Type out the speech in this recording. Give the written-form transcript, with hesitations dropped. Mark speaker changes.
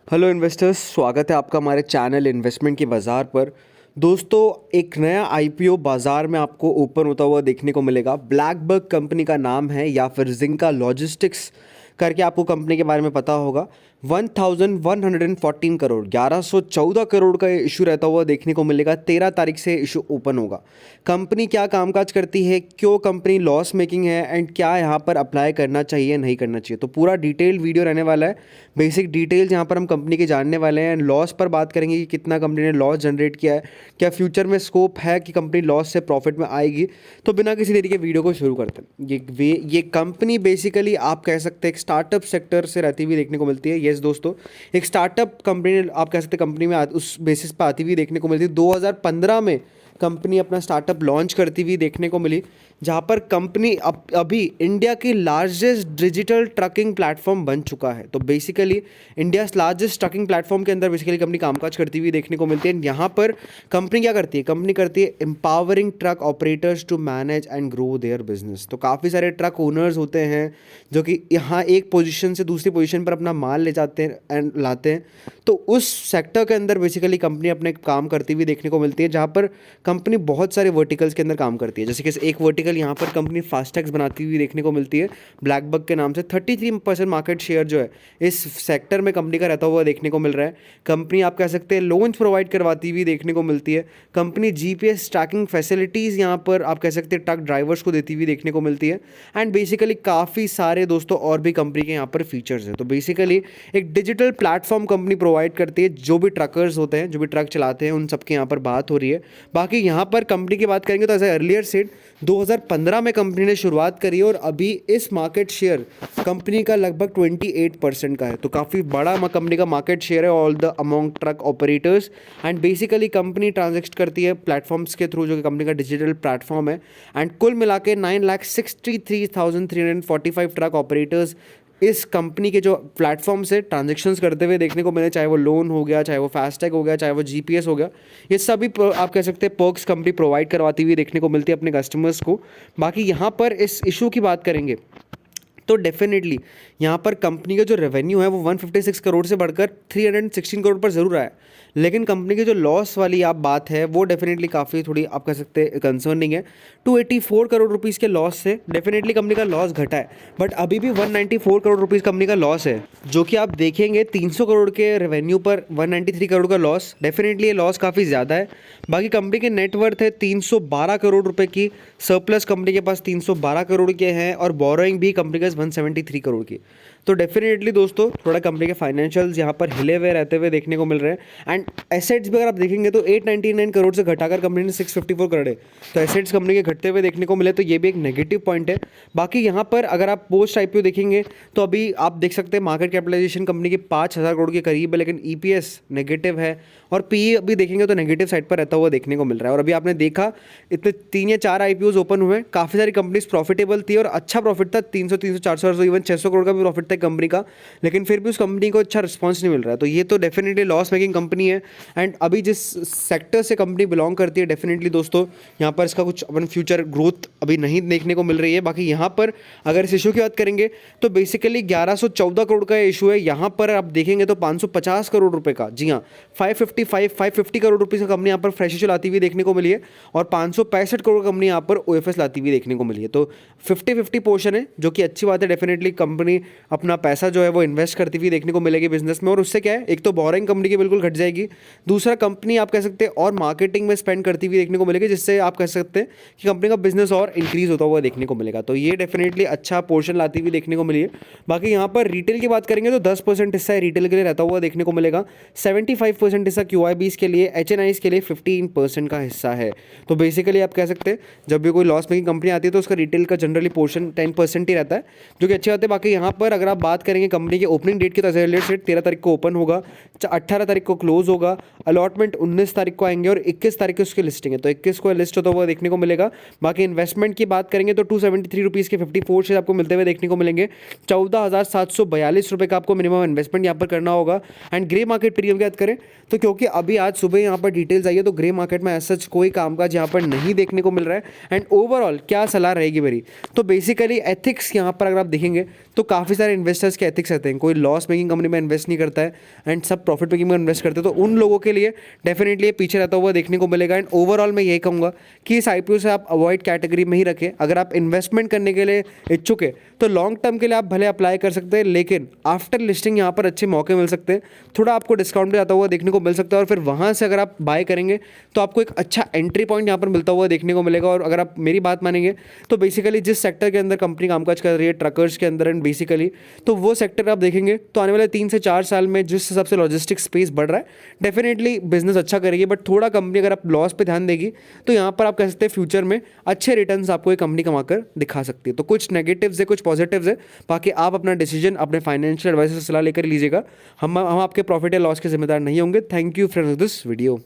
Speaker 1: Hello investors, स्वागत है आपका हमारे चैनल इन्वेस्टमेंट के बाज़ार पर। दोस्तों, एक नया आईपीओ बाज़ार में आपको ओपन होता हुआ देखने को मिलेगा। ब्लैकबक कंपनी का नाम है या फिर जिंका लॉजिस्टिक्स करके आपको कंपनी के बारे में पता होगा। 1114 करोड़ 1114 करोड़ का इशू रहता हुआ देखने को मिलेगा। 13 तारीख से इशू ओपन होगा। कंपनी क्या कामकाज करती है, क्यों कंपनी लॉस मेकिंग है एंड क्या यहाँ पर अप्लाई करना चाहिए नहीं करना चाहिए, तो पूरा डिटेल्ड वीडियो रहने वाला है। बेसिक डिटेल्स यहाँ पर हम कंपनी के जानने वाले हैं एंड लॉस पर बात करेंगे कि कितना कंपनी ने लॉस जनरेट किया है, क्या फ्यूचर में स्कोप है कि कंपनी लॉस से प्रॉफिट में आएगी। तो बिना किसी देरी के वीडियो को शुरू करते हैं। ये कंपनी बेसिकली आप कह सकते हैं एक स्टार्टअप सेक्टर से रहती हुई देखने को मिलती है। यस दोस्तों, एक स्टार्टअप कंपनी आप कह सकते हैं कंपनी में उस बेसिस पर आती हुई देखने को मिलती है। 2015 में कंपनी अपना स्टार्टअप लॉन्च करती हुई देखने को मिली, जहाँ पर कंपनी अभी इंडिया की लार्जेस्ट डिजिटल ट्रकिंग प्लेटफॉर्म बन चुका है। तो basically India largest trucking platform के अंदर बेसिकली कंपनी कामकाज करती हुई देखने को मिलती है। यहाँ पर कंपनी क्या करती है, कंपनी करती है empowering truck operators to manage and grow their business. तो काफ़ी सारे ट्रक ओनर्स होते हैं जो कि यहाँ एक पोजीशन से दूसरी पोजीशन पर अपना माल ले जाते हैं एंड लाते हैं। तो उस सेक्टर के अंदर बेसिकली कंपनी अपने काम करती हुई देखने को मिलती है, जहाँ पर कंपनी बहुत सारे वर्टिकल्स के अंदर काम करती है। जैसे कि एक वर्टिकल यहाँ पर कंपनी फास्टैग्स बनाती हुई देखने को मिलती है ब्लैकबक के नाम से। 33% मार्केट शेयर जो है इस सेक्टर में कंपनी का रहता हुआ देखने को मिल रहा है। कंपनी आप कह सकते हैं लोन्स प्रोवाइड करवाती हुई देखने को मिलती है। कंपनी जीपीएस ट्रैकिंग फैसिलिटीज़ यहाँ पर आप कह सकते हैं ट्रक ड्राइवर्स को देती हुई देखने को मिलती है। एंड बेसिकली काफ़ी सारे दोस्तों और भी कंपनी के यहाँ पर फीचर्स हैं। तो बेसिकली एक डिजिटल प्लेटफॉर्म कंपनी प्रोवाइड करती है। जो भी ट्रकर्स होते हैं, जो भी ट्रक चलाते हैं, उन सबके यहाँ पर बात हो रही है। बाकी यहाँ पर कंपनी की बात करेंगे तो एज अर्लियर सेड 2015 में कंपनी ने शुरुआत करी और अभी इस मार्केट शेयर कंपनी का लगभग 28% का है। तो काफ़ी बड़ा कंपनी का मार्केट शेयर है all the among truck operators. And basically company ट्रांजेक्ट करती है प्लेटफॉर्म्स के थ्रू, जो कि कंपनी का डिजिटल प्लेटफॉर्म है। एंड कुल मिला के 9,63,345 ट्रक ऑपरेटर्स इस कंपनी के जो प्लेटफॉर्म से ट्रांजेक्शन्स करते हुए देखने को मिले, चाहे वो लोन हो गया, चाहे वो फास्टैग हो गया, चाहे वो जीपीएस हो गया। ये सभी आप कह सकते हैं पर्क्स कंपनी प्रोवाइड करवाती हुई देखने को मिलती है अपने कस्टमर्स को। बाकी यहाँ पर इस इशू की बात करेंगे तो डेफिनेटली यहाँ पर कंपनी का जो रेवेन्यू है वो 156 करोड़ से बढ़कर 316 करोड़ पर ज़रूर आया है। लेकिन कंपनी की जो लॉस वाली आप बात है वो डेफिनेटली काफ़ी थोड़ी आप कह सकते हैं कंसर्निंग है। 284 करोड़ रुपीज़ के लॉस से डेफिनेटली कंपनी का लॉस घटा है, बट अभी भी 194 करोड़ रुपीज़ कंपनी का लॉस है। जो कि आप देखेंगे 300 करोड़ के रेवेन्यू पर 193 करोड़ का लॉस, डेफिनेटली ये लॉस काफ़ी ज़्यादा है। बाकी कंपनी के नेटवर्थ है 312 करोड़ रुपये की, सरप्लस कंपनी के पास 312 करोड़ के हैं और बोरोइंग भी कंपनी के 173 करोड़ की। तो डेफिनेटली दोस्तों थोड़ा कंपनी के फाइनेंशियल्स यहाँ पर हिले हुए रहते हुए देखने को मिल रहे हैं। एंड एसेट्स भी अगर आप देखेंगे तो 899 करोड़ से घटाकर कंपनी ने 654 करोड़ है। तो एसेट्स कंपनी के घटते हुए देखने को मिले, तो ये भी एक नेगेटिव पॉइंट है। बाकी यहाँ पर अगर आप पोस्ट आईपीओ देखेंगे तो अभी आप देख सकते हैं मार्केट कैपिटलाइजेशन कंपनी की 5,000 करोड़ के करीब है, लेकिन ईपीएस नेगेटिव है और पीई अभी देखेंगे तो नेगेटिव साइड पर रहता हुआ देखने को मिल रहा है। और अभी आपने देखा इतने 3 या 4 आईपीओज ओपन हुए, काफ़ी सारी कंपनीज प्रॉफिटेबल थी और अच्छा प्रॉफिट था। 300, 400, इवन 600 करोड़ का भी प्रॉफिट था कंपनी का, लेकिन फिर भी उस कंपनी को अच्छा रिस्पॉन्स नहीं मिल रहा है। तो ये तो डेफिनेटली लॉस मेकिंग कंपनी है। एंड अभी जिस सेक्टर से कंपनी बिलोंग करती है डेफिनेटली दोस्तों यहाँ पर इसका कुछ अपन फ्यूचर ग्रोथ अभी नहीं देखने को मिल रही है। बाकी यहाँ पर अगर इस इशू की बात करेंगे तो बेसिकली 1114 करोड़ का इशू है। यहाँ पर आप देखेंगे तो 550 करोड़ रुपए का, जी हाँ 550 करोड़ रुपीज़ का कंपनी यहाँ पर फ्रेश चलाती हुई देखने को मिली है और 565 करोड़ कंपनी यहाँ पर ओएफएस लाती हुई देखने को मिली है। तो 50-50 पोर्शन है, जो कि अच्छी बात है। डेफिनेटली कंपनी अपना पैसा जो है वो इन्वेस्ट करती हुई देखने को मिलेगी बिजनेस में, और उससे क्या है, एक तो बोरिंग कंपनी की बिल्कुल घट जाएगी, दूसरा कंपनी आप कह सकते हैं और मार्केटिंग में स्पेंड करती हुई देखने को मिलेगी, जिससे आप कह सकते हैं कि कंपनी का बिजनेस और इंक्रीज होता हुआ देखने को मिलेगा। तो ये डेफिनेटली अच्छा पोर्शन लाती हुई देखने को मिली है। बाकी यहाँ पर रिटेल की बात करेंगे तो 10% हिस्सा रिटेल के लिए रहता हुआ देखने को मिलेगा, 75% हिस्सा क्यूआईबीज के लिए, एचएनआईज के लिए 15% का हिस्सा है। तो बेसिकली आप कह सकते हैं जब भी कोई लॉस मेकिंग कंपनी आती है तो उसका रिटेल का जनरली पोर्शन 10% ही रहता है, जो कि अच्छी बात है। बाकी यहाँ पर अगर आप बात करेंगे कंपनी के ओपनिंग डेट की, तो रियल एस्टेट 13 तारीख को ओपन होगा, 18 तारीख को क्लोज होगा, अलॉटमेंट 19 तारीख को आएंगे और 21 तारीख को उसकी लिस्टिंग है, तो 21 को लिस्ट होता हुआ देखने को मिलेगा। बाकी इन्वेस्टमेंट की बात करेंगे तो 273 रुपीज़ के 54 शेयर आपको मिलते हुए देखने को मिलेंगे। 14,742 रुपये का आपको मिनिमम इन्वेस्टमेंट यहाँ पर करना होगा। एंड ग्रे मार्केट प्रीमियम की बात करें तो क्योंकि अभी आज सुबह यहाँ पर डिटेल्स आई है, तो ग्रे मार्केट में ऐसा कोई कामकाज यहाँ पर नहीं देखने को मिल रहा है। एंड ओवरऑल क्या सलाह रहेगी मेरी, तो बेसिकली एथिक्स यहाँ पर अगर आप देखेंगे तो काफ़ी सारे इन्वेस्टर्स के एथिक्स रहते हैं, कोई लॉस मेकिंग कंपनी में इन्वेस्ट नहीं करता है एंड सब प्रॉफिट मेकिंग में इन्वेस्ट करते हैं, तो उन लोगों के लिए डेफिनेटली ये पीछे रहता हुआ देखने को मिलेगा। एंड ओवरऑल मैं यही कहूँगा कि इस IPO से आप अवॉइड कैटेगरी में ही रखें। अगर आप इन्वेस्टमेंट करने के लिए इच्छुक है तो लॉन्ग टर्म के लिए आप भले अप्लाई कर सकते हैं, लेकिन आफ्टर लिस्टिंग यहाँ पर अच्छे मौके मिल सकते हैं, थोड़ा आपको डिस्काउंट भी आता हुआ देखने को मिल सकता है, और फिर वहाँ से अगर आप बाय करेंगे तो आपको एक अच्छा एंट्री पॉइंट यहाँ पर मिलता हुआ देखने को मिलेगा। और अगर आप मेरी बात मानेंगे तो बेसिकली जिस सेक्टर के अंदर कंपनी कामकाज कर रही है, ट्रकर्स के अंदर एंड बेसिकली, तो वो सेक्टर आप देखेंगे तो आने वाले 3 से 4 साल में जिस हिसाब से लॉजिस्टिक स्पेस बढ़ रहा है, डेफिनेटली बिजनेस अच्छा करेगी। बट थोड़ा कंपनी अगर आप लॉस पे ध्यान देगी तो यहाँ पर आप कह सकते हैं फ्यूचर में अच्छे रिटर्न्स आपको ये कंपनी कमाकर दिखा सकती है। तो कुछ नेगेटिव्स है, कुछ पॉजिटिव्स है, बाकी आप अपना डिसीजन अपने फाइनेंशियल एडवाइजर से सलाह लेकर लीजिएगा। हम आपके प्रॉफिट या लॉस के जिम्मेदार नहीं होंगे। Thank you friends this video.